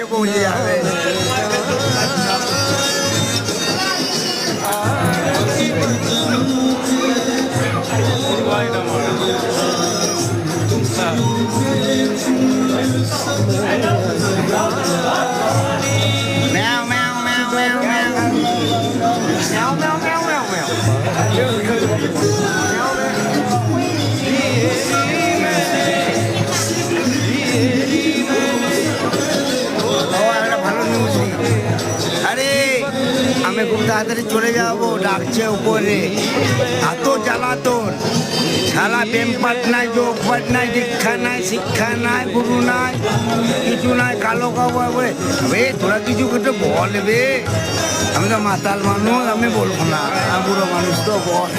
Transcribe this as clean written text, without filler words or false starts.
কাছে পৌঁছে যাবে। ম্যাও ম্যাও ম্যাও ম্যাও ম্যাও ম্যাও ম্যাও ম্যাও ম্যাও ম্যাও। ভালো নিউজ। আরে আমি খুব তাড়াতাড়ি চলে যাবো, ডাকছে উপরে। এত জ্বালাতন, সারা প্রেমপাট নাই, যোগ পাট নাই, দীক্ষা নাই, শিক্ষা নাই, গুরু নাই, কিছু নাই। কালো কাপড় তোরা কিছু কিছু বলবে। আমি তো মাতাল মানুষ, আমি বলবো না। বুড়ো মানুষ তো বল।